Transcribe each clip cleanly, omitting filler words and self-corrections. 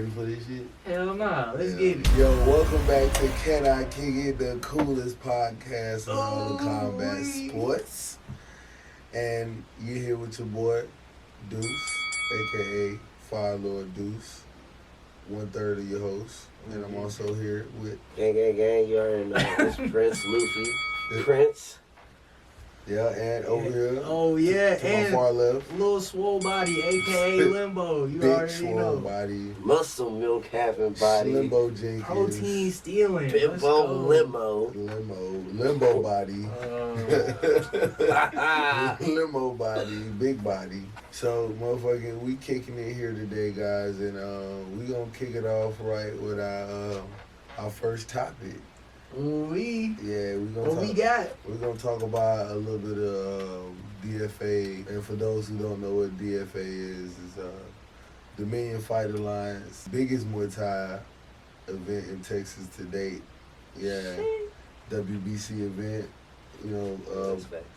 ready for this shit? Hell nah, let's get it. Yo, welcome back to Can I Kick It, the coolest podcast in all the combat sports. And you're here with your boy, Deuce, a.k.a. Fire Lord Deuce, 1/3 of your host. And I'm also here with... Gang, you already know. It's Prince Luffy. Prince. Yeah, and over here. Oh, yeah, to and my far left. Little Swole Body, a.k.a. Limbo. You Big already swole know. body. Muscle milk having body. Limbo Jenkins. Protein stealing. Bimbo limo. Limbo body. Limo body, big body. So, motherfucking, we kicking it here today, guys, and we gonna kick it off right with our first topic. Ooh-wee. Yeah, we're gonna talk about a little bit of DFA, and for those who don't know what DFA is Dominion Fight Alliance, biggest Muay Thai event in Texas to date. Yeah, WBC event. You know,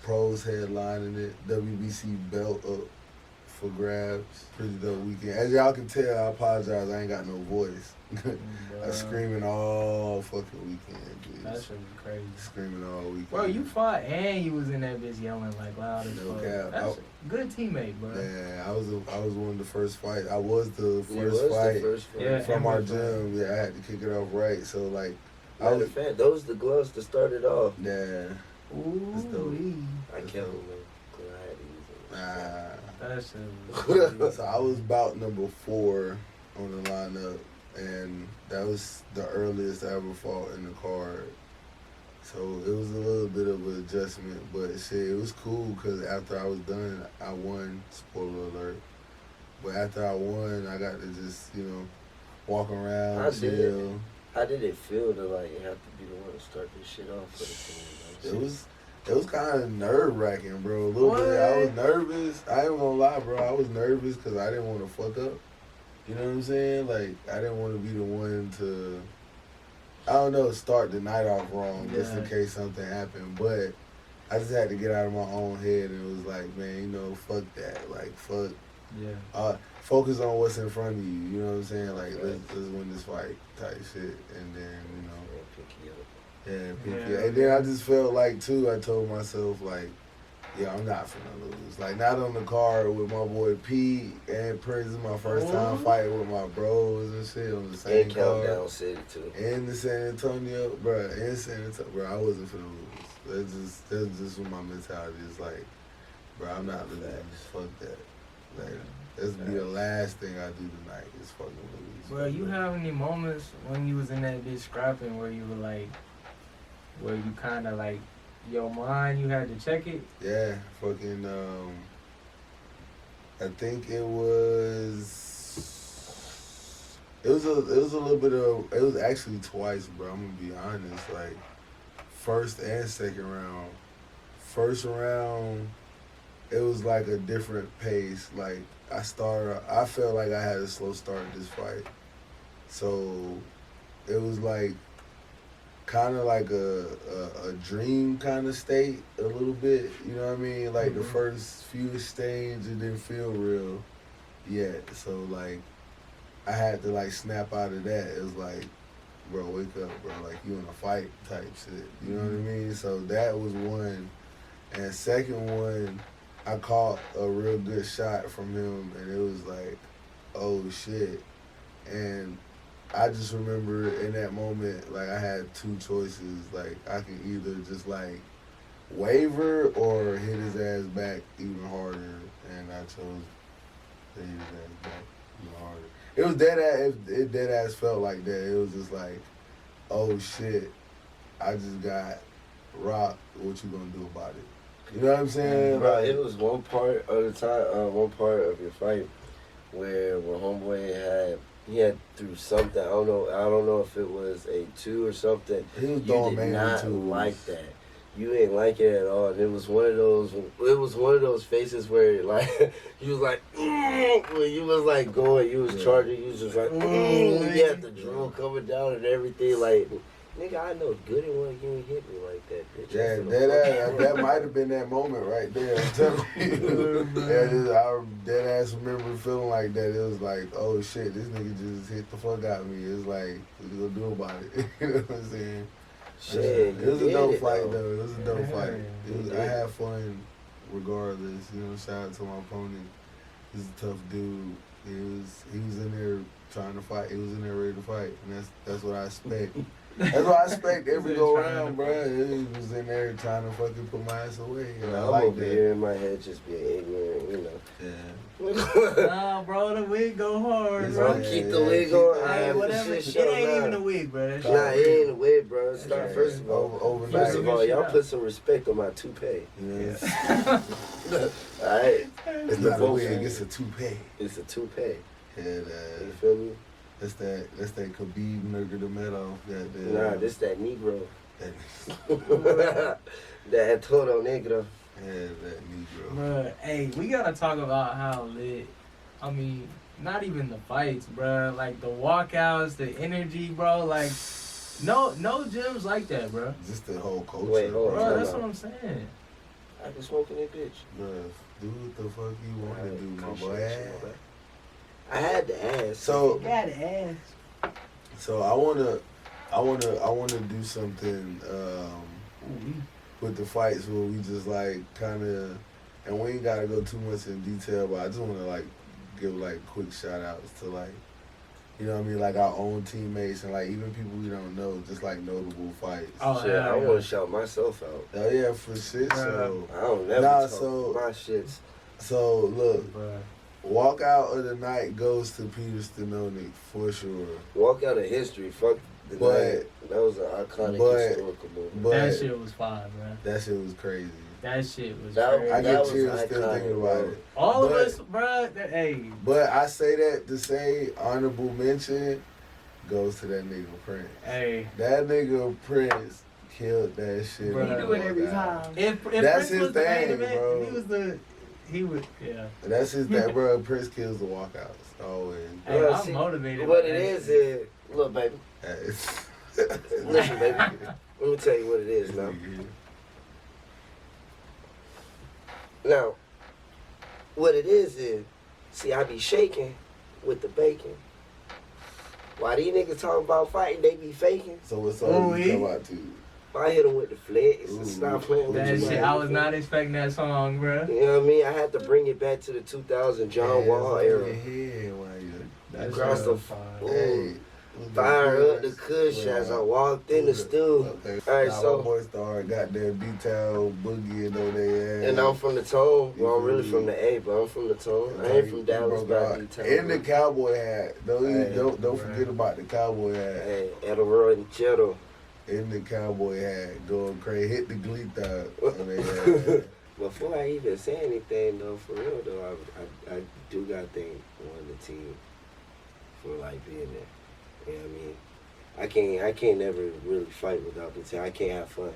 pros headlining it. WBC belt up for grabs. Pretty dope weekend. As y'all can tell, I apologize. I ain't got no voice. I'm screaming all fucking weekend, dude. That shit was crazy. Screaming all weekend. Bro, you fought and you was in that bitch yelling like loud as fuck. That's a good teammate, bro. Yeah, I was one of the first fights. I was the first fight from our gym. Yeah, I had to kick it off right. So like, those the gloves to start it off. Yeah. Ooh, I kept them that shit was So I was bout number 4 on the lineup, and that was the earliest I ever fought in the card. So it was a little bit of an adjustment, but shit, it was cool because after I was done, I won. Spoiler alert. But after I won, I got to just, walk around, chill. How did it feel to like have to be the one to start this shit off for the team? It was kind of nerve-wracking, bro. A little bit. I was nervous. I ain't gonna lie, bro. I was nervous because I didn't want to fuck up. You know what I'm saying? Like, I didn't want to be the one to, I don't know, start the night off wrong just in case something happened. But I just had to get out of my own head, and it was like, man, fuck that. Like, fuck. Yeah. Focus on what's in front of you. You know what I'm saying? Like, let's win this fight type shit. And then, pick you up. And then I just felt like, too, I told myself, like, I'm not finna lose. Like, not on the card with my boy Pete and Prince. This is my first time fighting with my bros and shit on the same card. Countdown City, too. In the San Antonio, bro. In San Antonio, bro, I wasn't finna lose. That's just what my mentality is like. Bro, I'm not losing. Fuck that. Like, this be the last thing I do tonight is fucking lose. Bro, you have any moments when you was in that bitch scrapping where you were like, where you kind of like, your mind, you had to check it? Yeah, fucking, I think it was a little bit of, it was actually twice, bro, I'm gonna be honest, like, first and second round. First round, it was like a different pace, like, I felt like I had a slow start this fight, so it was like, kind of like a dream kind of state a little bit, you know what I mean? Like the first few exchanges, it didn't feel real yet. So like I had to like snap out of that. It was like, bro, wake up, bro. Like you in a fight type shit. You know what I mean? So that was one. And second one, I caught a real good shot from him, and it was like, oh shit. And I just remember in that moment, like I had two choices. Like I could either just like waver or hit his ass back even harder, and I chose to hit his ass back even harder. It was dead ass felt like that. It was just like, oh shit, I just got rocked. What you gonna do about it? You know what I'm saying? Bro, it was one part of the time, one part of your fight where homeboy had through something. I don't know if it was a 2 or something. He was you did not like that. You ain't like it at all. And it was one of those faces where like you was like when you was like going, you was charging, you was just like you had the drool coming down and everything. Like Nigga, I know good and well you ain't hit me like that, bitch. Yeah, that might have been that moment right there. I'm telling you. I dead ass remember feeling like that. It was like, oh shit, this nigga just hit the fuck out of me. It was like, what you gonna do about it? You know what I'm saying? Shit, it was a dope fight though. It was a dope fight. Yeah. I had fun regardless. You know, shout out to my opponent. He's a tough dude. He was in there trying to fight. He was in there ready to fight, and that's what I expect. That's what I expect every go round, bro. He was in there trying to fucking put my ass away. And I I'm like over that. here in my head just being ignorant, you know. Yeah. Nah, bro, the wig go hard, It's bro. Bro, keep the wig on. Hey, whatever. It ain't even a wig, bro. Nah, it ain't a wig, bro. Start first of all. Overnight. First of all, y'all put some respect on my toupee. Yeah. Alright? It's not a wig, it's a toupee. It's a toupee. Yeah, You feel me? that's that Khabib Nurmagomedov. Nah, this that Negro. That, That Todo Negro. yeah, that Negro. Bruh, hey, we gotta talk about how lit. I mean, not even the fights, bruh. Like the walkouts, the energy, bro. Like, no gyms like that, bruh. Just the whole culture. Wait, hold on. Bro, that's what I'm saying. I been smoking that bitch. Bruh, do what the fuck you want to do, my Appreciate you, boy. man. I had to ask. So Got ass. I wanna do something with the fights where we just like kind of, and we ain't gotta go too much in detail, but I just wanna like give like quick shout outs to like, you know what I mean, like our own teammates and like even people we don't know, just like notable fights. Oh, Shit, yeah, I yeah. want to shout myself out. Oh yeah, for shit. So I don't never Nah, talk so- my shits. so look, Bruh. walkout of the night goes to Peter Stanonic for sure. Walk out of history. Fuck the But- night. That was an iconic but- historical movie. But That shit was fire, bruh. that shit was crazy. That shit was That- crazy. I That get was chills still iconic, thinking bro. about it. All of but- us, bruh. Hey, But I say that to say honorable mention goes to that nigga Prince. hey. That nigga Prince killed that shit. Bruh. on He do it the every walkout. time. If That's Prince his was the main thing, event, bro. he would, yeah. That's his that bro. Prince kills the walkouts always. Hey, Well, I'm see, motivated. What by it that is, shit. look, baby. Listen, Listen, baby. Let me tell you what it is now. Now, what it is, see, I be shaking with the bacon. Why these niggas talking about fighting, they be faking. So what song you come out to? I hit them with the flex and Ooh. stop playing with That you. shit, I was not expecting that song, bruh. You know what I mean? I had to bring it back to the 2000 John Wall era. Yeah, why you? That Across shit the was fire. Hey, Fire up the kush as I walked in the stew. Okay. Alright, Nah, so- my boy started goddamn detail boogie and all that. And I'm from the tone. Well, I'm really from the A, but I'm from the tone. I ain't from Dallas, but I be town. In the cowboy hat. Hey, Don't forget about the cowboy hat. Hey, Edelroy and Cheddar. In the cowboy hat, going crazy, hit the glee thought. Before I even say anything, though, for real, though, I do got to thank the team for, like, being there. You know what I mean? I can't never really fight without the team. I can't have fun.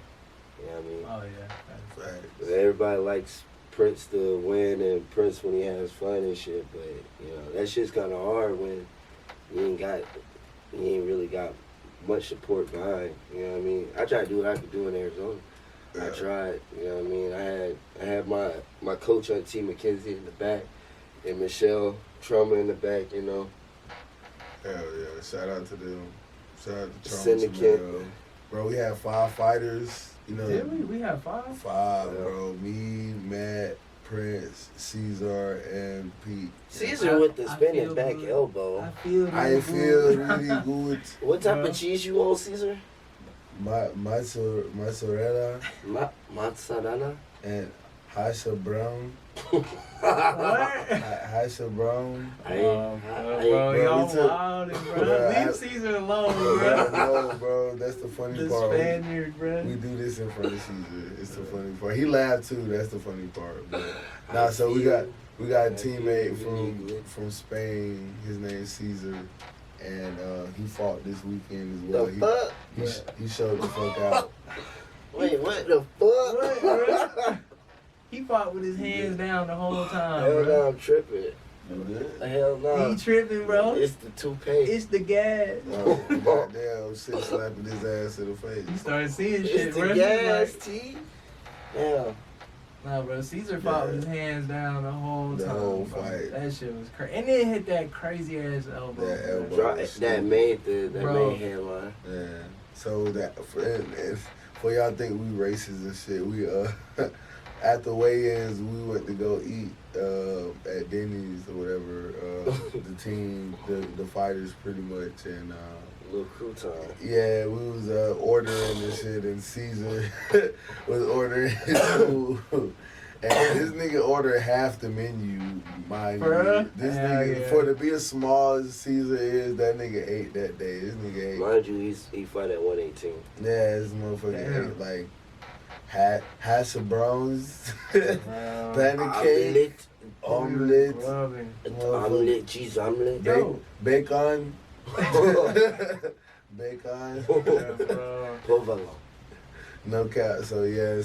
You know what I mean? Oh yeah. Facts. Everybody likes Prince to win and Prince when he has fun and shit, but, you know, that shit's kind of hard when you ain't really got much support behind. You know what I mean? I tried to do what I could do in Arizona. I Yeah. tried. You know what I mean? I had my coach on T. McKenzie in the back and Michelle Trummer in the back. You know. Hell yeah! Shout out to them. Shout out to Trump. Syndicate. Bro, we had 5 fighters. You know, Did we? We had 5? 5, Yeah. bro. Me, Matt, Prince, Caesar, and Pete. Caesar with the I spinning feel back good. elbow. I feel. I feel really good. What type Bro. of cheese you want, Caesar? Mozzarella Mozzarella. and Hasha Brown. What? Hasha Brown. Bro, bro, y'all we took- wild, bro. Bro, Leave I- Caesar alone, Bro, bro. no, bro, that's the funny The part. Spaniard, bro. We do this in front of Caesar. It's the funny part. He laughed too. That's the funny part. But, nah, so we got a teammate from Spain. His name's Caesar, and he fought this weekend as well. The fuck? He showed the fuck out. Wait, what the What, fuck? bro? He fought with his hands down the whole time, Hell no, bro. I'm tripping. You good? Hell no. He tripping, bro. It's the toupee. It's the gas. Oh, goddamn, shit slapping his ass in the face. You started seeing shit, It's bro. the gas, T. Yeah. Nah, bro. Caesar fought with his hands down the whole The time. whole bro. fight. That shit was crazy. And then hit that crazy ass elbow. That bro. elbow. That made the Bro. main headline. Yeah. So that for y'all think we racist and shit, we after weigh-ins we went to go eat at Denny's or whatever. The team, the fighters pretty much, and Little crouton. yeah, we was ordering and shit, and Caesar was ordering his food. And this nigga ordered half the menu, mind Bruh? you. This Hell nigga, yeah. for to be as small as Caesar is, that nigga ate that day. This nigga ate. Mind you, he fight at 118. Yeah, this motherfucker Damn. ate like hash of browns, Wow. pancake, omelet, Loving. Omelet, cheese omelet. Yo. bacon, bacon. Yeah, bro. Provolone. No cap. So yeah,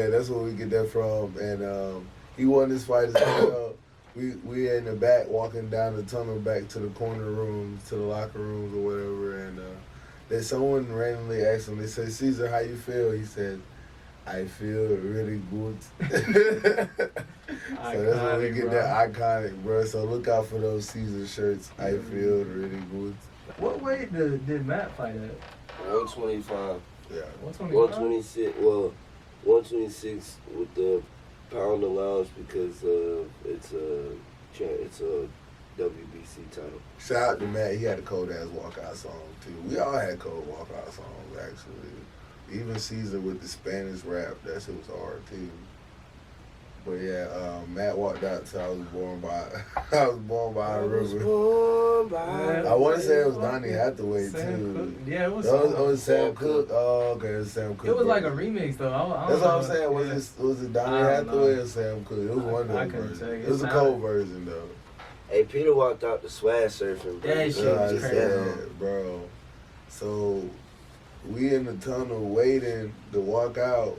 that's where we get that from. And he won this fight as well. We in the back walking down the tunnel back to the corner rooms, to the locker rooms or whatever. And then someone randomly asked him. They said, "Caesar, how you feel?" He said, "I feel really good." So that's where we Iconic, get bro. that iconic, bro. So look out for those Caesar shirts. I feel really good. What weight did Matt fight at? 125. Yeah. 125? 126. Well, 126 with the pound allowance because it's a WBC title. Shout out to Matt. He had a cold ass walkout song too. We all had cold walkout songs actually. Even Caesar with the Spanish rap, that shit was hard too. But yeah, Matt walked out till I was born by a river. I want to say it was Donnie Hathaway Sam too. Cooke. Yeah, it was. It was Sam Cooke. Oh, okay, it was Sam Cooke. It was like a remix though. I That's don't what I'm know. saying. Yeah. Was it Donnie I don't Hathaway know. or Sam Cooke? It was one of I them couldn't versions. tell you. It was a It cold sounded- version though. Hey, Peter walked out the swag surfing, bro. That shit Yeah, was I crazy. said, bro. So we in the tunnel waiting to walk out,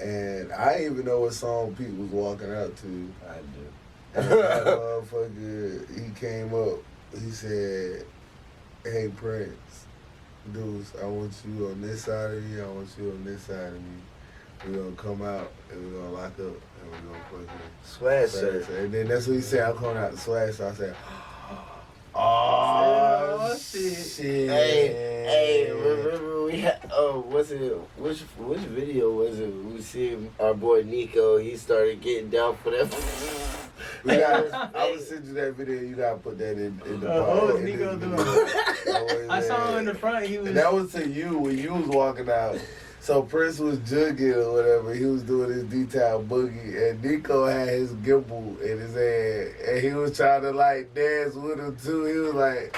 and I didn't even know what song Pete was walking out to. I do. And that motherfucker, he came up. He said, "Hey Prince, Deuce, I want you on this side of me. I want you on this side of me. We're gonna come out and we're gonna lock up and we're gonna fucking." Swag Swag. surfing. And then that's what he said. I'm coming out the swag. So I said, "Oh, Oh, shit. shit!" Hey, remember we had, which video was it? We see our boy Nico, he started getting down for that. We got. I would send you that video. You gotta put that in the. What was in Nico the doing? video. I saw him in the front. He was. And that was to you when you was walking out. So Prince was jugging or whatever. He was doing his detail boogie, and Nico had his gimbal in his hand, and he was trying to like dance with him too. He was like,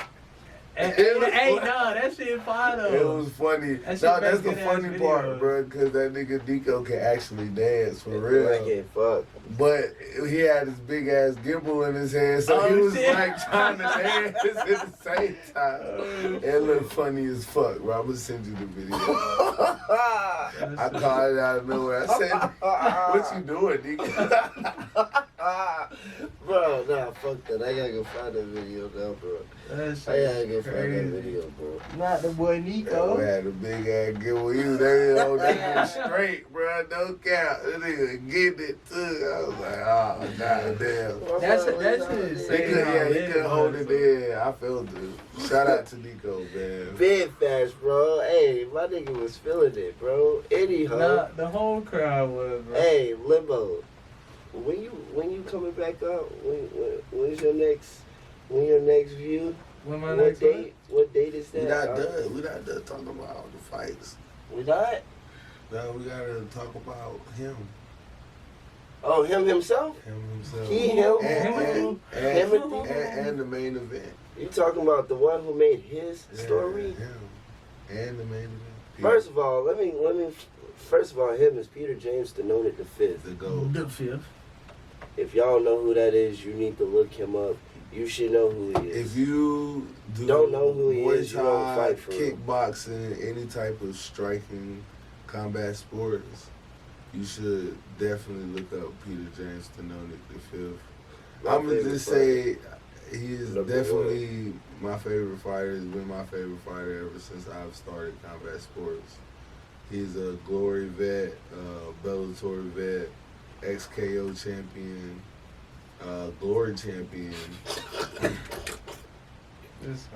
Hey, no, that shit fire though. it was funny. That shit No, that's make the good-ass funny part, videos. bro, because that nigga Nico can actually dance for Like real. it, fuck. But he had his big ass gimbal in his hand, so he Oh, was shit. like trying to dance at the same time. It looked funny as fuck, bro. I'm gonna send you the video. I called it out of nowhere. I said, "What you doing, nigga?" Bro, nah, fuck that. I gotta go find that video now, bro. That shit I gotta go find that crazy. video, bro. Not the boy Yo, Nico. had a big ass gimbal. He was there, that nigga straight, bro. No cap. That nigga getting it too. I was like, oh, goddamn. That's shit He insane. couldn't hold it in. I felt it. Shout out to Nico, man. Big fast, bro. Hey, my nigga was feeling it, bro. Anyhow. Nah, the whole crowd was, bro. Hey, Limbo. When you coming back up? When's your next view? When my What next date? What date is that? We not done. We not done talking about the fights. We not? Now we gotta talk about him. Oh, him himself? Him himself. He, him? And the main event. You talking about the one who made his story? Him. And the main event. First of all, him is Peter James Denoted the Fifth. The GOAT. The fifth. If y'all know who that is, you need to look him up. You should know who he is. If you Don't know who he Muay is, you don't Thai, fight for him. kickboxing, any type of striking combat sports, you should definitely look up Peter James Denoted the Fifth. I'm gonna just say he is Number definitely my favorite fighter. He's been my favorite fighter ever since I've started combat sports. He's a Glory vet, Bellator vet, ex-KO champion, Glory champion.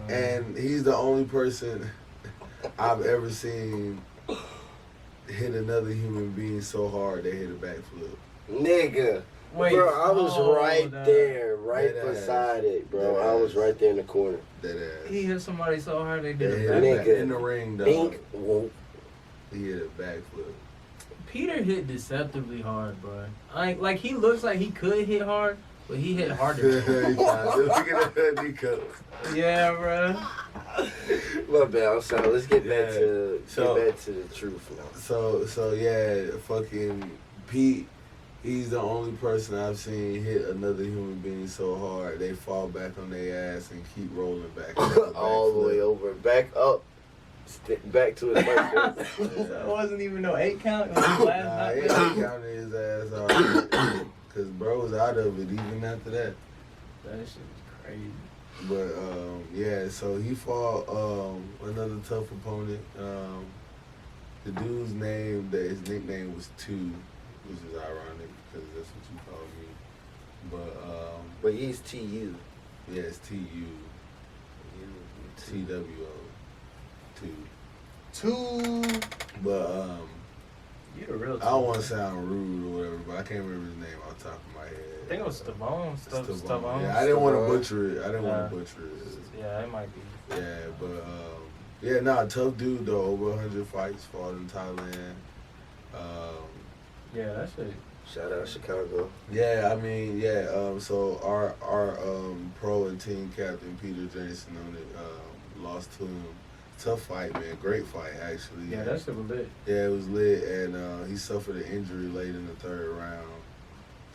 And he's the only person I've ever seen hit another human being so hard they hit a backflip. Nigga. Wait, bro, I was right there, right Dead beside ass. it, bro. Dead I was ass. right there in the corner. That ass. He hit somebody so hard they did They a hit back. a Nigga. back in the ring, dog. Bink, whoop. He hit a backflip. Peter hit deceptively hard, bro. Like he looks like he could hit hard, but he hit harder. Look at that knee cup. Yeah, bro. My bad, I'm sorry. Let's get back Yeah. to So- get back to the truth now. So yeah, fucking Pete. He's the only person I've seen hit another human being so hard they fall back on their ass and keep rolling back. All the way over, back up, back to his first. It wasn't even no 8 count. It was the last Nah, he knockdown. ain't counted his ass off. Cause bro was out of it even after that. That shit was crazy. But yeah, so he fought another tough opponent. The dude's name, his nickname was Two, which is ironic because that's what you call me. But But he's TU. yeah, it's TU, TWO, Two. But You the real. I don't want to sound rude or whatever, but I can't remember his name off the top of my head. I think it was Stavone. Stavone. Yeah, I didn't want to Stavone. butcher it. I didn't want to butcher it. Yeah, it might be. Yeah, but yeah, nah, tough dude though. Over 100 fights, fought in Thailand. Yeah, that shit. Shout out Chicago. Yeah, I mean, yeah. So our pro and team captain Peter Jameson on it lost to him. Tough fight, man. Great fight, actually. Yeah, that shit was lit. Yeah, it was lit, and he suffered an injury late in the third round,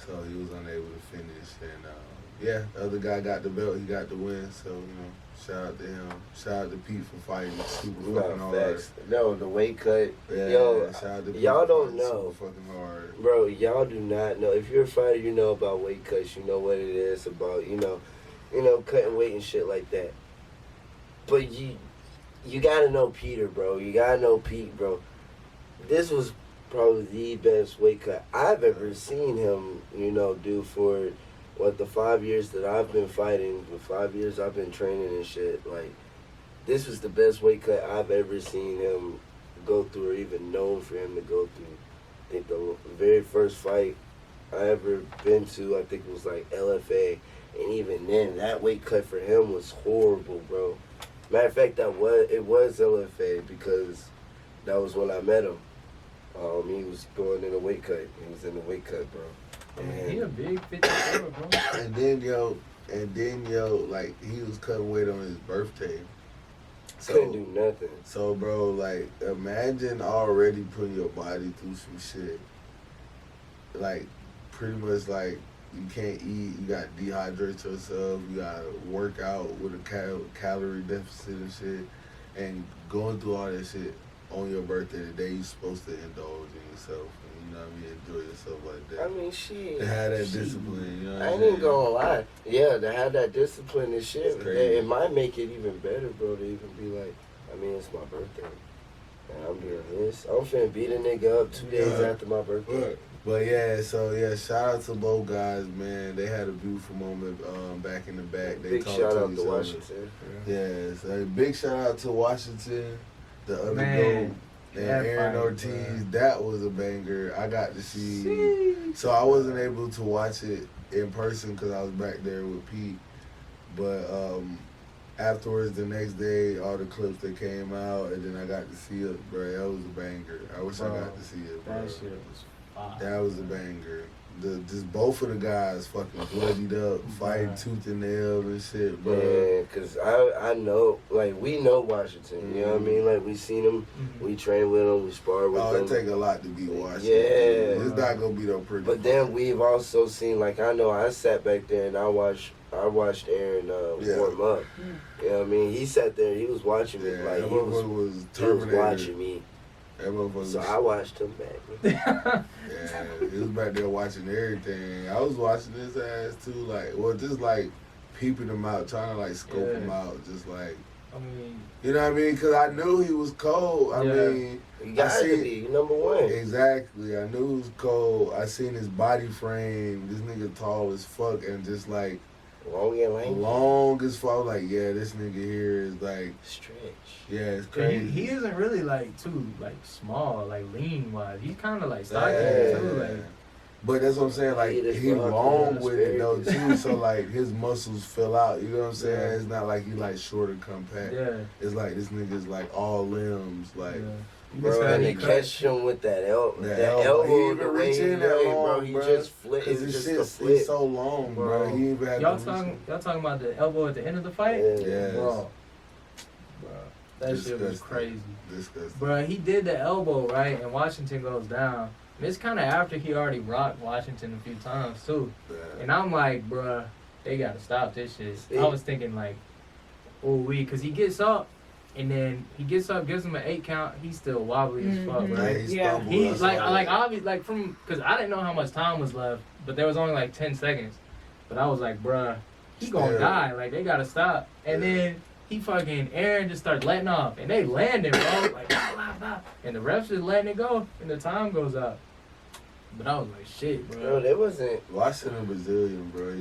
so he was unable to finish. And yeah, the other guy got the belt. He got the win. So shout out to him. Shout out to Pete for fighting super fucking No, hard. facts. No, the weight cut. Yeah, Yo, shout out to Pete y'all for don't fighting know. Super fucking hard. Bro, y'all do not know. If you're a fighter, you know about weight cuts. You know what it is about. You know, cutting weight and shit like that. But you gotta know Peter, bro. You gotta know Pete, bro. This was probably the best weight cut I've ever seen him, do for the 5 years that I've been fighting, the 5 years I've been training and shit. Like, this was the best weight cut I've ever seen him go through or even known for him to go through. I think the very first fight I ever been to, I think it was like LFA. And even then, that weight cut for him was horrible, bro. Matter of fact, it was LFA because that was when I met him. He was going in a weight cut. He was in the weight cut, bro. Man, he a big 54, bro. And then like he was cutting weight on his birthday. Couldn't do nothing. So bro, like imagine already putting your body through some shit. Like pretty much like you can't eat, you got to dehydrate yourself, you got to work out with a calorie deficit and shit, and going through all that shit on your birthday, the day you're supposed to indulge in yourself, and, you know what I mean, enjoy yourself like that. I mean, shit. To have that discipline, you know what I I'm ain't saying? even gonna lie. Yeah, to have that discipline and shit, It's crazy. it might make it even better, bro, to even be like, I mean, it's my birthday. And I'm doing this. I'm finna beat a nigga up 2 days after my birthday. But yeah, so yeah, shout out to both guys, man. They had a beautiful moment back in the back. They Big talked shout to out each to other. Washington. Yeah, so big shout out to Washington, the other Man, goat, and that Aaron fight, Ortiz. bro. That was a banger. I got to see. So I wasn't able to watch it in person because I was back there with Pete. But afterwards, the next day, all the clips that came out, and then I got to see it, bro. That was a banger. I wish I got to see it, bro. That shit was fire. That was a banger. Just both of the guys fucking bloodied up, fighting Right. tooth and nail and shit, bro. Man, because I know, like, we know Washington, you know what I mean? Like, we seen him, we train with him, we spar with Oh, him. it take a lot to beat Washington. Yeah. It's not gonna be no pretty. But then we've also seen, like, I know I sat back there and I watched Aaron Yeah. warm up. You know what I mean? He sat there, he was watching me, Yeah, like, that he motherfucker was Terminator. watching me. That motherfucker. So I watched him back. Yeah, he was back there watching everything. I was watching his ass too, like, well, just like peeping him out, trying to like scope him out, just like. I mean, you know what I mean? Because I knew he was cold. I mean, you got to be number one. Exactly. I knew he was cold. I seen his body frame. This nigga tall as fuck and just like long as fuck. I was like, yeah, this nigga here is like stretch. Yeah, it's crazy. He isn't really like too like small, like lean wise. He's kind of like stocky too, like. But that's what I'm saying, like, he long with it, though, too, so, like, his muscles fill out, you know what I'm saying? Yeah. It's not like he, like, short and compact. Yeah. It's like, this nigga's, like, all limbs, like. Yeah. Bro, and they catch him with that elbow. That elbow, he even reach in that long, bro. He just flipped. Because his shit's so long, bro. He even had y'all talking about the elbow at the end of the fight? Yeah. Bro, that shit was crazy. Disgusting. Bro, he did the elbow, right, and Washington goes down. It's kind of after he already rocked Washington a few times, too. Yeah. And I'm like, bruh, they got to stop this shit. I was thinking, like, because he gets up, and then he gets up, gives him an 8 count. He's still wobbly as fuck, right? Yeah. He's because I didn't know how much time was left, but there was only like 10 seconds. But I was like, bruh, he gonna die. Like, they got to stop. And then he fucking, Aaron just started letting off, and they landing, bro. Like, blah, blah, blah. And the refs just letting it go, and the time goes up. But I was like, shit, bro. Bro, they wasn't. Washington Brazilian, bro.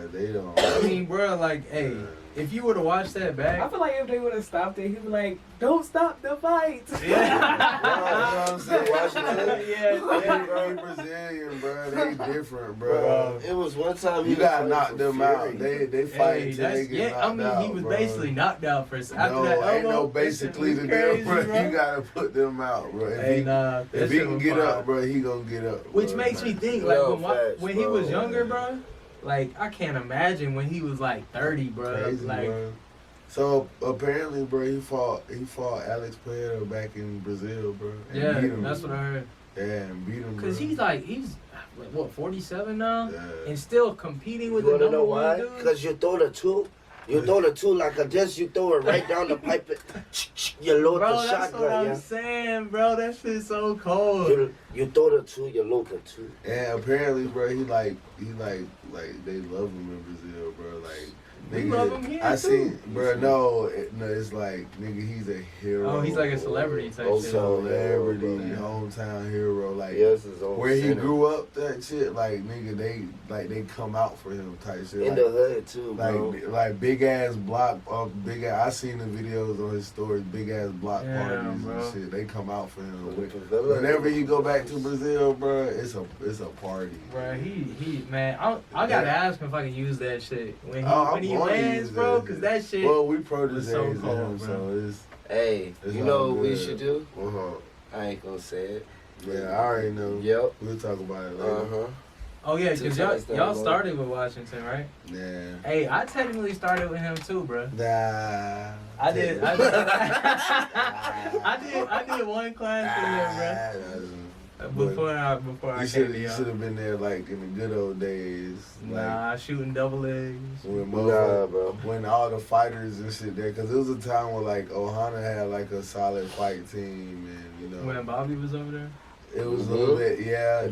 They don't. I mean, bro, like, hey, if you would have watched that back. I feel like if they would have stopped it, he'd be like, don't stop the fight. Yeah. You know what I'm saying? Washington. They Brazilian, bro. They different, bro. It was one time you got to knock them out. They fight until they get knocked out. He was basically knocked out for after that elbow. Ain't no basically to them, bro. You got to put them out, bro. If he can get up, bro, he gonna get up. Which makes me think, like, when he was younger, bro, like, I can't imagine when he was, like, 30, bro. Crazy, like, bro. So, apparently, bro, he fought Alex Pereira back in Brazil, bro. Yeah, that's what I heard. Yeah, and beat him, bro. Because he's, what, 47 now? Yeah. And still competing with the number number one dude? Because you throw the two. You throw the two like you throw it right down the pipe. You load the shotgun. That's what I'm saying, bro. That shit's so cold. You throw the two, you load the two. And apparently, bro, he like they love him in Brazil, bro. Like, we love him here I too. Seen, bro. No, it's like, nigga, he's a hero. Oh, he's like a celebrity type shit. Celebrity, hometown hero. Like, where he grew up, that shit. Like, nigga, they come out for him type shit. In the hood too, bro. Like big ass block, I seen the videos on his stories. Big ass block parties and shit. They come out for him. Whenever he go back to Brazil, bro, it's a party. Bro, he man, I gotta ask him if I can use that shit when he lands, bro, because that shit. Well, we protege so cold, him, so it's. Hey, you know what we should do? Uh-huh. I ain't gonna say it. Yeah, I already know. Yep. We'll talk about it later. Oh yeah, because y'all started with Washington, right? Yeah. Hey, I technically started with him too, bro. Nah. I did one class with him, bro. Before I came to y'all. You should have been there like in the good old days. Nah, shooting double legs. Bro. When all the fighters and shit there, because it was a time where like Ohana had like a solid fight team, and when Bobby was over there. It was a little bit, yeah.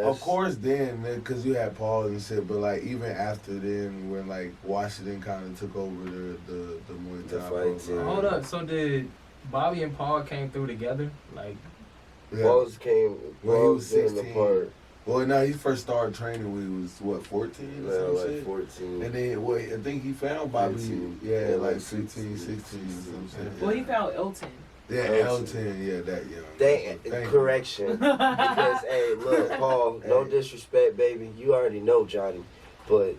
Of course, then, because you had Paul and shit, but like even after then, when like Washington kind of took over the Muay Thai fight team. Hold up, so did Bobby and Paul came through together, like? Yeah. Paul's came. When he was 16. Apart. Well, no, he first started training when he was what, 14 or something? Yeah, like 14. And then, I think he found Bobby. 15. Yeah, like 15, 16 or something. Well, he found Elton. Yeah, Elton, yeah, that young. Correction. Because, hey, look, Paul, no disrespect, baby. You already know Johnny. But,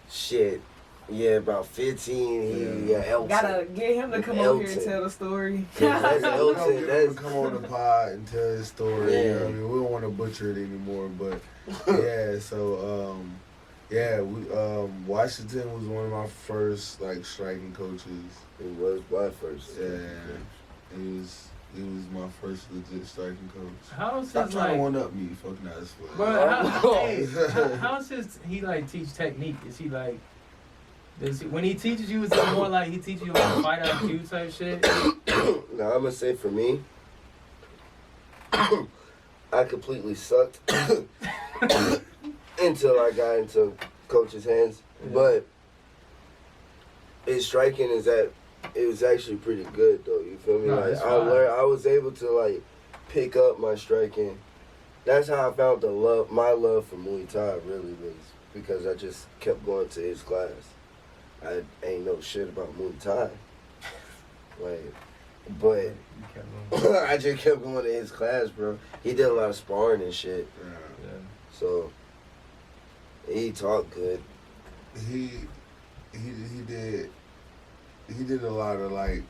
shit, yeah, about 15, Elton. Gotta get him to come over here and tell the story. That's Elton. That's come on the pod and tell his story. Yeah. You know what I mean? We don't want to butcher it anymore, but, yeah, so, Washington was one of my first, like, striking coaches. He was my first. Yeah. He was my first legit striking coach. How's Stop his trying to one up me, fucking ass. Bro, how's he like teach technique? Is he like, when he teaches you, is it more like he teaches you like fight IQ type shit? Now I'm gonna say for me, I completely sucked until I got into coach's hands. Yeah. But his striking is that it was actually pretty good though. You feel me? No, like it's I fine. learned, I was able to like pick up my striking. That's how I found my love for Muay Thai really was because I just kept going to his class. I ain't know shit about Muay Thai, like, but I just kept going to his class, bro. He did a lot of sparring and shit, Yeah. so he taught good. He did a lot of like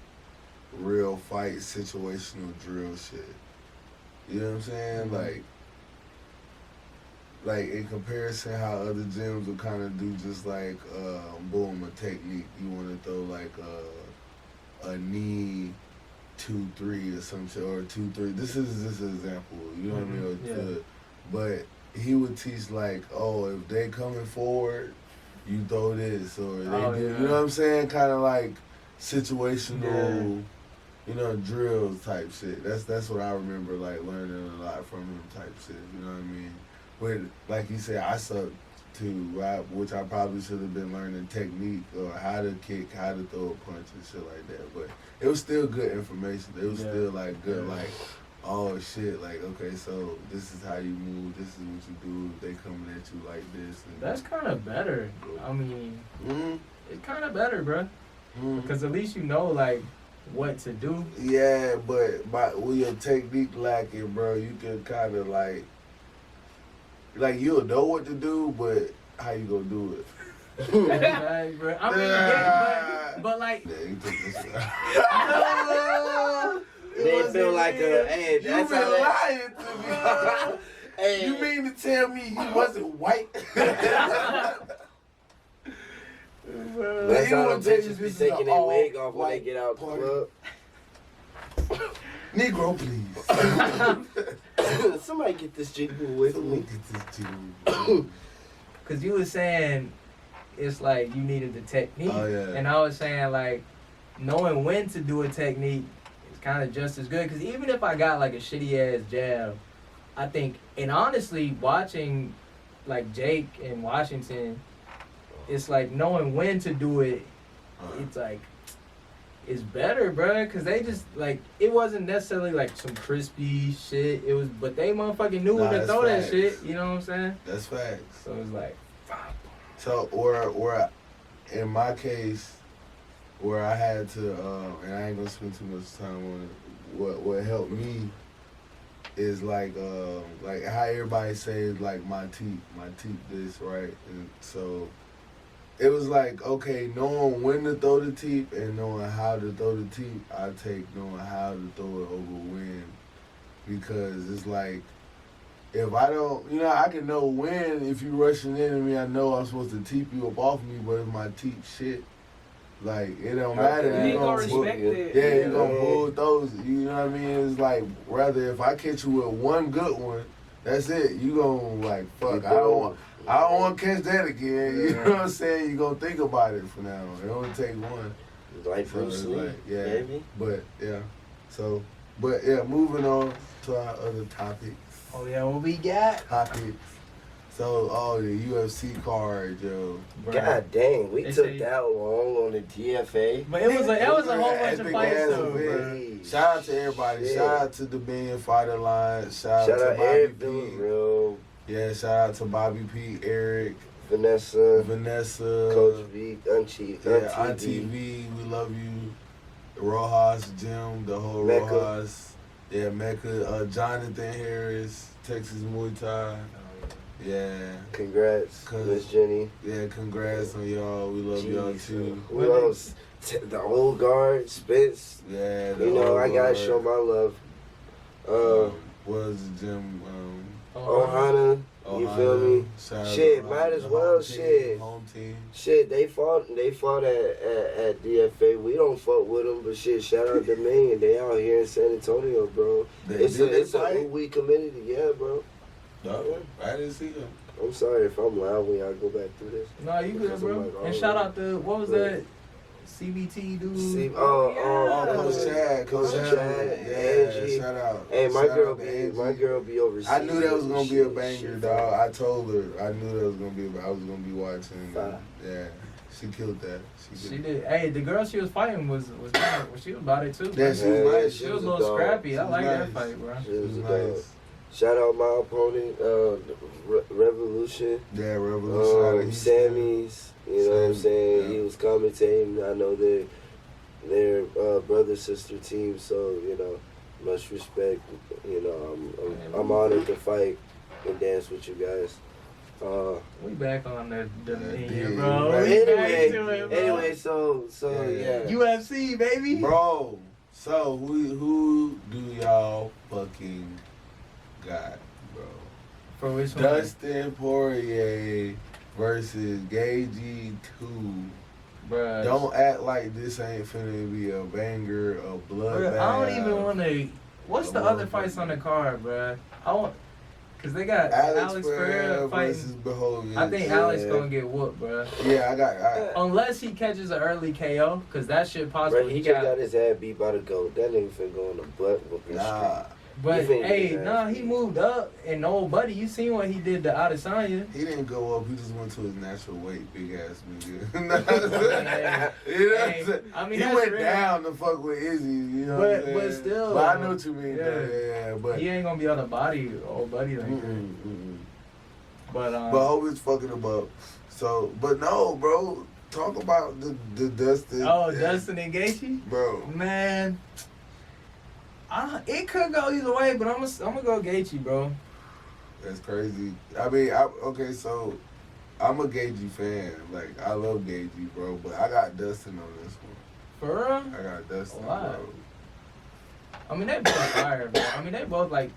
real fight situational drill shit. You know what I'm saying? Mhm. Like in comparison how other gyms will kind of do just like boom, a technique. You want to throw like a knee 2-3 or some shit, or 2-3. This is just an example. You know what I mean? Yeah. But he would teach like, oh, if they coming forward, you throw this, or they Oh, do. yeah. You know what I'm saying? Kind of like situational. You know, drills type shit. That's what I remember like learning a lot from him type shit. You know what I mean? But like you said, I sucked too, which I probably should have been learning technique or how to kick, how to throw a punch and shit like that. But it was still good information. It was still like good, like, oh shit, like okay, so this is how you move. This is what you do. If they coming at you like this. And That's kind of better. I mean, mm-hmm. it's kind of better, bro. Mm-hmm. Because at least you know like what to do. Yeah, but with your technique lacking, bro, you can kind of like you'll know what to do, but how you gonna do it? Like, bro. I mean, yeah, but like. Yeah, you took this one. They feel like hey, You that's been how that. lying to me. Hey, You mean to tell me he wasn't white? that's You how wanna the tell you bitches be this is taking an their wig off when they all-white get out the party? club. Negro, please. Somebody get this jiggle away from me. Get this to Because you was saying it's like you needed the technique. Oh, yeah. And I was saying like knowing when to do a technique is kind of just as good. Because even if I got like a shitty ass jab, I think, and honestly, watching like Jake and Washington, it's like knowing when to do it, it's like, it's better, bro. Because they just like, it wasn't necessarily like some crispy shit. It was, but they motherfucking knew when to that's throw facts. that shit. You know what I'm saying? That's facts. So it's like, So, or in my case, where I had to, and I ain't gonna spend too much time on it. What helped me is like how everybody says like my teeth this, right? And so it was like, okay, knowing when to throw the teep and knowing how to throw the teep, I take knowing how to throw it over when, because it's like, if I don't, I can know when, if you rushing into me, I know I'm supposed to teep you up off me, but if my teep shit, like, it don't matter. You You ain't gonna pull- respect it. Yeah, you gonna pull those, you know what I mean? It's like, rather if I catch you with one good one, that's it. You gonna like, fuck, I don't want to catch that again. You know what I'm saying? You gonna think about it for now. It only take one. Like So Bruce it's Lee, like, yeah. baby. But yeah, moving on to our other topics. oh yeah, what we got? So, the UFC card, yo. Bruh. God dang, we They took say- that long on the DFA. But it was a whole bunch of Epic fights ass though, event. bro. Shout out to everybody. Shit. Shout out to the Billion Fighter Line. Shout Shout out out to Bobby Eric, P. bro. Yeah, shout out to Bobby P, Eric, Vanessa, Vanessa, Coach V, Auntie Auntie V, we love you. Rojas, Jim, the whole Mecca. Rojas. Yeah, Mecca, Jonathan Harris, Texas Muay Thai. Yeah. Congrats, Cause- Miss Jenny. Yeah, congrats on y'all. We love y'all Jeez, too. Who else? The old guard, Spence. Yeah, You know, I gotta old show guard. my love. What was the gym? Ohana, you feel me? Shout out Shit, to might as the well, home team, shit. Home team. Shit, they fought at DFA. We don't fuck with them, but shit, shout out to Million. They out here in San Antonio, bro. It's a we community, yeah, bro. No, I didn't see them. I'm sorry if I'm loud when y'all go back through this. No, you good, Because bro. I'm like, And shout out to, what was that? CBT dude. Coach Chad. Coach Chad, Yeah, Angie. shout out. Hey, my Shout girl out to Angie. be overseas. I knew that was gonna be a Shit, banger, shit, dog. I told her. I knew that was gonna be. I was gonna be watching. Fire. Yeah, she killed that. She did. Hey, the girl she was fighting was she was about it too. Yeah, bro. she was nice. She was a little scrappy. I was like that nice. fight, bro. She was She a was dog. nice. Shout out my opponent, Revolution. Yeah, Revolution. Sammy's, you know what I'm Sammy, saying? yeah. He was commentating. I know they're brother sister team, so you know, much respect. You know, I'm honored to fight and dance with you guys. We back on the Yeah, menu, yeah, bro. right. We back to it, bro. Anyway, so yeah. UFC baby. Bro, so who do y'all fucking got, bro? For which one? Dustin Poirier versus Gaethje 2. Bruh. Don't act like this ain't finna be a banger, a bloodbath. I don't even want to. What's the other fights on the card, bruh? I want, cause they got Alex Pereira versus fighting. Behovian. I think Alex gonna get whooped, bruh. Yeah, Unless he catches an early KO, cause that shit possible. Bro, he just got his ass beat by the GOAT. That nigga finna go on the butt whooping Nah, street. But You think hey, his nah, ass he beat. moved up, and old buddy, you seen what he did to Adesanya? he didn't go up. He just went to his natural weight, big ass nigga. Yeah. You know what I'm Hey, saying? I mean, He that's went real. down to fuck with Izzy. You know what I'm saying? But still, But I know what you mean. yeah. Though. Yeah, but He ain't gonna be able to body old buddy like that. mm-mm. But But hope it's fucking him up. So, but no, bro. Talk about the Dustin. Dustin and Gaethje, Bro. man. It could go either way, but I'm gonna go Gaethje, bro. That's crazy. I mean, okay, so I'm a Gaethje fan. Like, I love Gaethje, bro. But I got Dustin on this one. For real? I got Dustin, Why? bro. I mean, they both fire, bro. I mean, they both like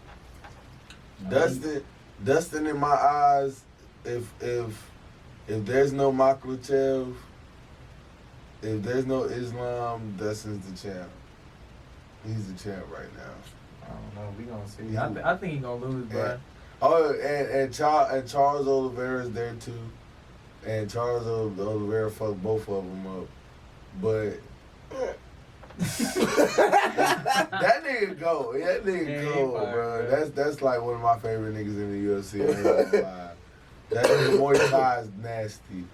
Dustin in my eyes, if there's no Makhachev, if there's no Islam, Dustin's the champ. He's the champ right now. I don't know. We gonna see. I think he gonna lose, bro. Yeah. Oh, and Charles Oliveira's there too, and Charles Oliveira fucked both of them up, but that nigga go, that nigga Yeah, he go, fire, bro. bro. That's like one of my favorite niggas in the UFC. I ain't gonna lie. That nigga Muay Thai is nasty,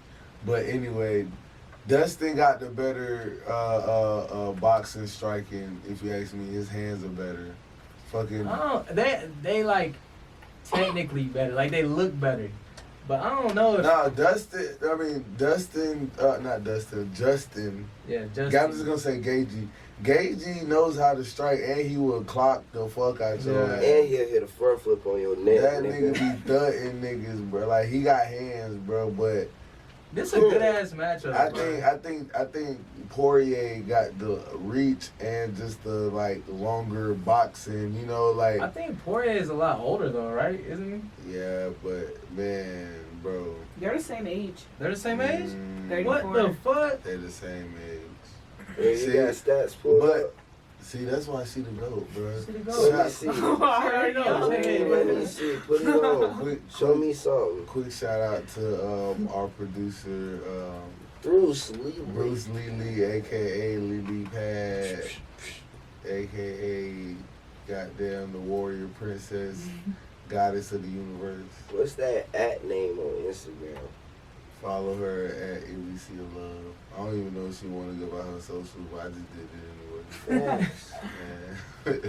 but anyway. Dustin got the better boxing striking. If you ask me, his hands are better. Fucking. They like technically better. Like they look better, but I don't know if. Nah, Dustin. I mean Dustin. Not Dustin. Justin. Yeah, just. I'm just gonna say Gaethje. Gaethje knows how to strike, and he will clock the fuck out your Yeah. ass. And he'll hit a front flip on your neck. That nigga be thudding niggas, bro. Like he got hands, bro, but. This is a good ass matchup. I think Poirier got the reach and just the like longer boxing, you know, like I think Poirier is a lot older though, right? Isn't he? yeah, but man, bro, They're the same age. They're the same age. Thirty. What the fuck? They're the same age. Yeah, you See, got stats pulled but up. see, that's why she the GOAT, bro. See the Let goal. me see. I already know. Let me see. Put it on. Show me something. Quick shout out to our producer, Bruce Lee. Bruce Lee, aka Lily Pad, aka goddamn the Warrior Princess, Goddess of the Universe. What's that at name on Instagram? Follow her at ABC of Love. I don't even know if she want to go by her social, but I just did it anyway. Facts.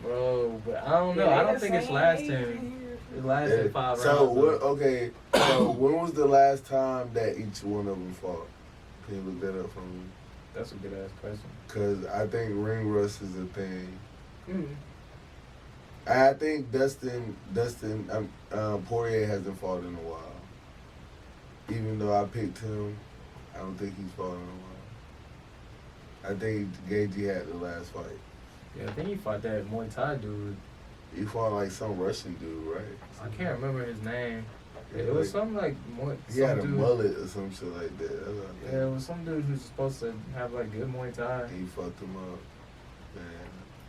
Bro, but I don't know. I don't think it's lasting. It lasted 5 rounds. So what? though. Okay. So when was the last time that each one of them fought? Can you look that up for me? That's a good ass question. Cause I think ring rust is a thing. Mm. I think Dustin Poirier hasn't fought in a while. Even though I picked him, I don't think he's fought in a while. I think Gaethje had the last fight. Yeah, I think he fought that Muay Thai dude. He fought like some Russian dude, right? I can't remember his name. Yeah, It was like, something like he had a dude. mullet or some shit like that. That's what I think. Yeah, it was some dude who's supposed to have like good Muay Thai. He fucked him up. Man.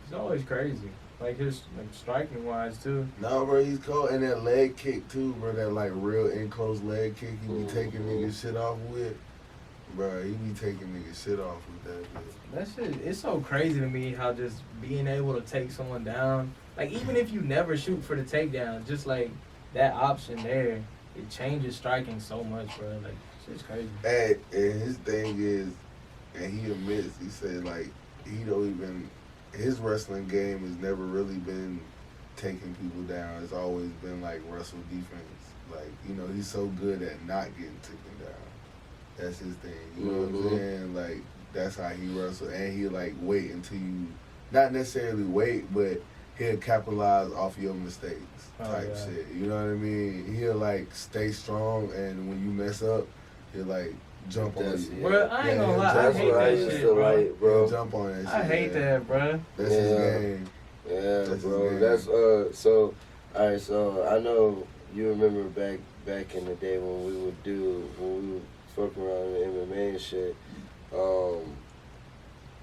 He's always crazy. Like his striking wise too. No, bro, he's cold. And that leg kick too, bro. That like real in close leg kick he be taking niggas shit off with. Bro, he be taking niggas shit off with that bitch. That shit, it's so crazy to me how just being able to take someone down, like even if you never shoot for the takedown, just like that option there, it changes striking so much, bro. Like, shit's crazy. And his thing is, and he admits, he said like, he don't even, his wrestling game has never really been taking people down. It's always been like wrestle defense. Like, you know, he's so good at not getting taken down. That's his thing. You know what I'm saying? Like, that's how he wrestle. And he like wait until you, not necessarily wait, but he'll capitalize off your mistakes type shit. You know what I mean? He'll like stay strong, and when you mess up, he'll like jump on you. Bro, I ain't gonna lie, I That's hate what I that used shit, to bro. like, bro. He'll jump on that shit. I hate that, bro. That's his game. Yeah, That's bro. his That's game. so. All right, so I know you remember back in the day when we would fuck around in MMA and shit.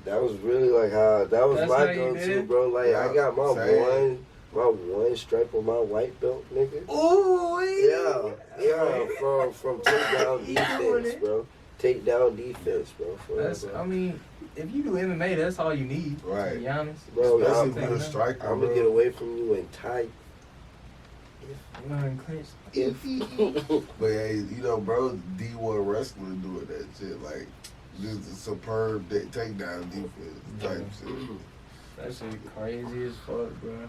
That was really like that was That's my how you go-to, did? bro. Like Yeah, I got my same. one stripe on my white belt, nigga. Ooh, Yeah, from takedown He doing defense, it. bro. Takedown defense, bro. That's, I mean, if you do MMA, that's all you need. Right. To be honest, Bro, Especially I'm if you're a striker, I'm bro. gonna get away from you and tight. You know, in clinch. But yeah, you know, bro, D1 wrestler doing that shit. Like, just a superb takedown defense type shit. That shit crazy as fuck, bro.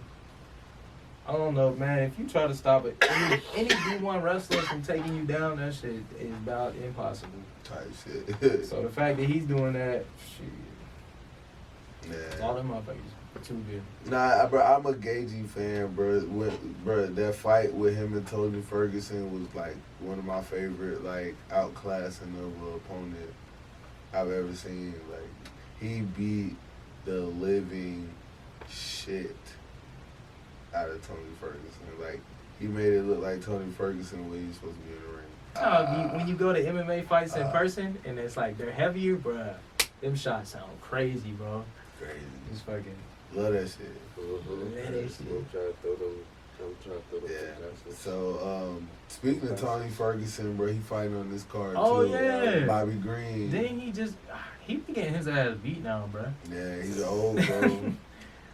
I don't know, man. If you try to stop it, any D1 wrestler from taking you down, that shit is about impossible. Type shit. So the fact that he's doing that, shit, all Yeah. them motherfuckers too good. Nah, bro, I'm a Gaethje fan, bro. Bro, that fight with him and Tony Ferguson was like one of my favorite, like, outclassing of an opponent I've ever seen. Like, he beat the living shit out of Tony Ferguson. Like, he made it look like Tony Ferguson when he was supposed to be in the ring. When you go to MMA fights in person and it's like they're heavier, bruh, them shots sound crazy, bro. Crazy. Just fucking Love that shit. Mm-hmm. That is shit. I'm trying to throw them. Yeah. So, speaking of Tony Ferguson, bro, he fighting on this card Oh, too. yeah. Bobby Green. Then he be getting his ass beat now, bruh. Yeah, he's old, bro.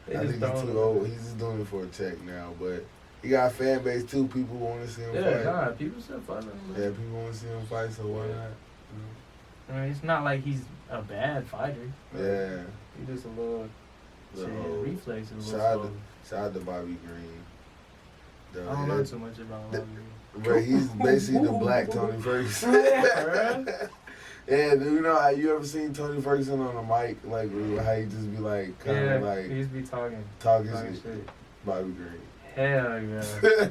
They I just think he's throwing too old. He's just doing it for a check now, but he got a fan base too. People want to see him fight. Nah, people still fucking him, bro. Yeah, people want to see him fight, so why not? I mean, it's not like he's a bad fighter. Yeah. He just a little Little- reflex is a Shout little out, shout out to Bobby Green. slow. I don't know too much about Bobby. Bro, he's basically the black Tony Ferguson. Yeah, you know, you ever seen Tony Ferguson on the mic? Like, how he just be like, kind of like, he used to be talking talking shit. Bobby Green. Hell yeah.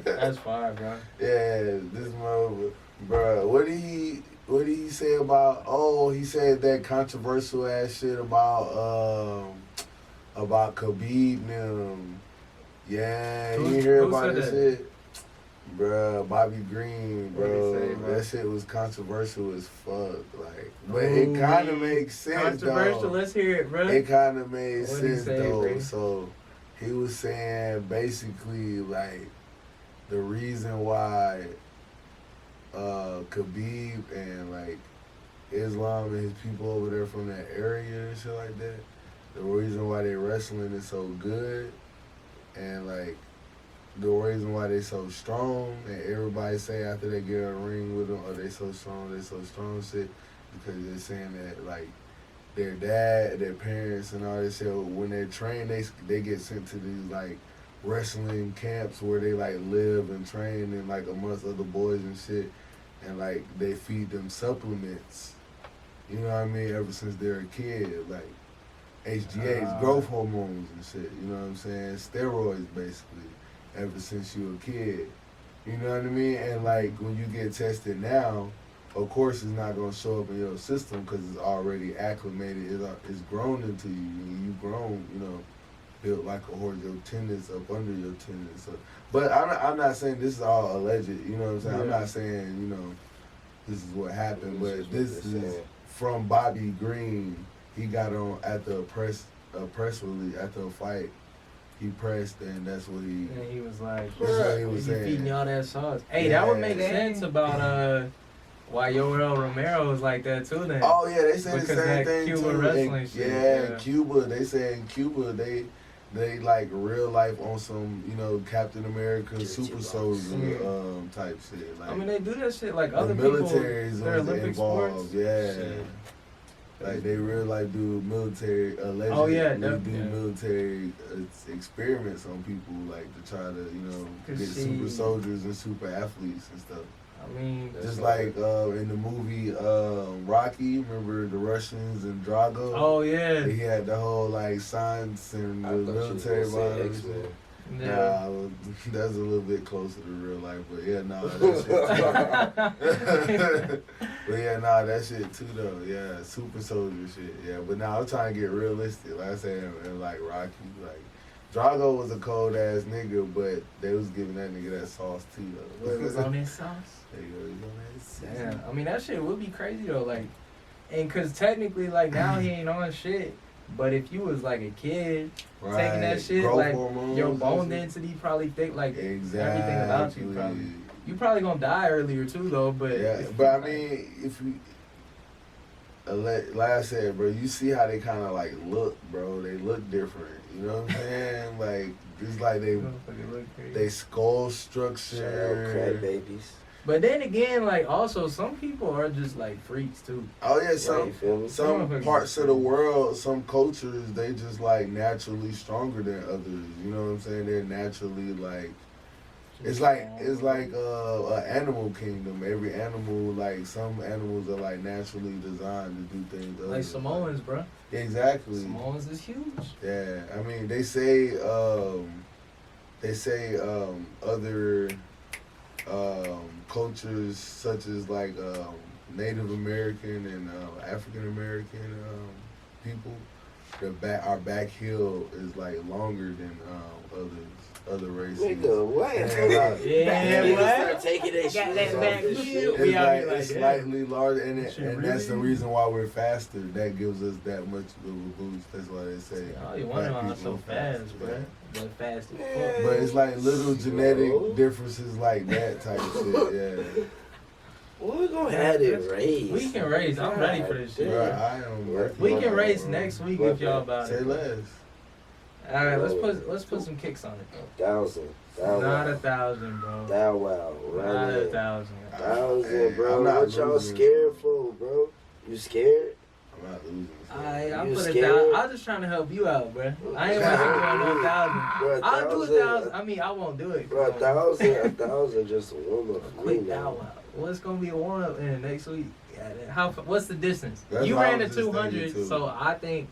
That's fire, bro. Yeah, this mother, bro. What did he say about? Oh, he said that controversial ass shit about Khabib and them. Yeah, you hear who about said that that? shit, bro? Bobby Green, What'd he bro. say, bro? That shit was controversial as fuck. Like, but it kind of makes sense Controversial, though. let's hear it, bro. It kind of made What'd he sense say, though. bro? So he was saying basically like the reason why Khabib and like Islam and his people over there from that area and shit like that, the reason why they wrestling is so good and like the reason why they so strong and everybody say after they get in a ring with them, oh, they so strong shit, because they're saying that like their dad, their parents and all this shit, when they're trained, they get sent to these like wrestling camps where they like live and train and like amongst other boys and shit, and like they feed them supplements, you know what I mean, ever since they're a kid, like HGH, growth hormones and shit, you know what I'm saying, steroids basically, ever since you a kid, you know what I mean, and like when you get tested now, of course it's not going to show up in your system because it's already acclimated, it's grown into you, and you grown, you know, built like a horse, your tendons up under your tendons. So, but I'm not saying this is all alleged, you know what I'm saying? I'm not saying, you know, this is what happened, but this is from Bobby Green. He got on at the press release, after a fight. He pressed, and that's what he... And he was like, That's what he was you saying. feeding y'all that sauce. Hey, that would make sense about why Yoel Romero is like that too then. Oh yeah, they say the Because same that thing Cuba too. wrestling shit, Yeah, Cuba. They say in Cuba they like real life on some, you know, Captain America, Get Super you Soldier box. type shit. Like, I mean, they do that shit like the other people. military is They're Olympic involved. sports. Yeah. Shit. Like they real life do military allegedly Oh, yeah, do yeah. military experiments on people, like to try to, you know, 'Cause get super soldiers and super athletes and stuff. I mean, Just like in the movie Rocky, remember the Russians and Drago? oh yeah, He had the whole like science and I the thought you was military gonna say behind it. X-Men. yeah. Nah, that's a little bit closer to real life, but yeah, nah, that shit. But yeah, nah, that shit too though. Yeah, super soldier shit. Yeah, but now I'm trying to get realistic. Like I said, and like Rocky, like Drago was a cold ass nigga, but they was giving that nigga that sauce too though. What was on his sauce? There you go, he's on that sauce. Damn, I mean that shit would be crazy though, like, and cause technically like now he ain't on shit, but if you was like a kid taking that shit, Growth like hormones your and bone shit. density probably thick, like Exactly. everything about you probably. You probably gonna die earlier too though, but Yeah, but I mean, if you like I said, bro, you see how they kind of like look, bro. They look different. You know what I'm saying? Like it's like they skull Shout out structure. crack babies. But then again, like also some people are just like freaks too. Oh yeah, Right, some you feel me? some parts of the world, some cultures, they just like naturally stronger than others. You know what I'm saying? They're naturally like. It's like an animal kingdom. Every animal, like some animals are like naturally designed to do things. Like others- Samoans, bro. Exactly. Samoans is huge. Yeah, I mean they say other cultures such as like Native American and African American people, our back heel is like longer than other races. Nigga, what? Yeah, Niggas what? start taking their Got shoes that off back this heel. shit. We It's out like here like it's that. slightly larger, and Shit, that's the really? reason why we're faster. That gives us that much of a boost. That's why they say. Oh, you wonder black why I'm people so fast, bro. yeah. But fast as Yeah. fuck. But it's like little Bro. genetic differences like that type of shit. Yeah. Well, we're gonna have it raised. We can raise. I'm ready for this shit. Right, I am. Right. We can race Right. next week if y'all about Say it. less. All right, let's put some kicks on it though. 1,000. Thou Not wow. 1,000, bro. Thou wow. Not Right 1,000. 1,000, Hey, bro. I'm not What y'all losing. scared for, bro? You scared? I'm not losing. I You put scared? 1,000. I'm just trying to help you out, bro. I ain't want to go on 1,000. Bro, I'll do 1,000. 1,000. I mean, I won't do it. Bro, 1,000 just a warm up for me Quick now. Bow Wow. What's gonna be a warm up in next week? Yeah, what's the distance? That's You what I ran the was just 200, thinking, too. so I think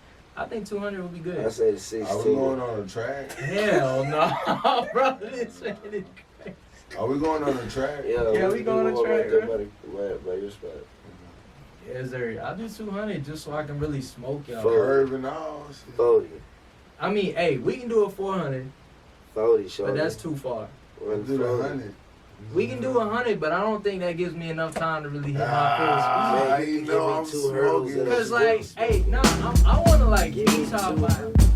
200 would be I good. say the Are 16. we going on a track? Hell no, bro. This shit is crazy. Are we going on a track? Yeah, we going on track, right there bro. by your spot. Yes, sir. I'll do 200 just so I can really smoke y'all. Fuck. Curve and all. Shit. 40. I mean, hey, we can do a 400, 40, show but me. that's too far. Let's do the 100. We can do 100, but I don't think that gives me enough time to really hit my Ah, Man, you you can know give me I'm 2 hurdles smoking. and full speed. Cause a like, split. hey, no, I want to like Give give me you top 2 five. hurdles.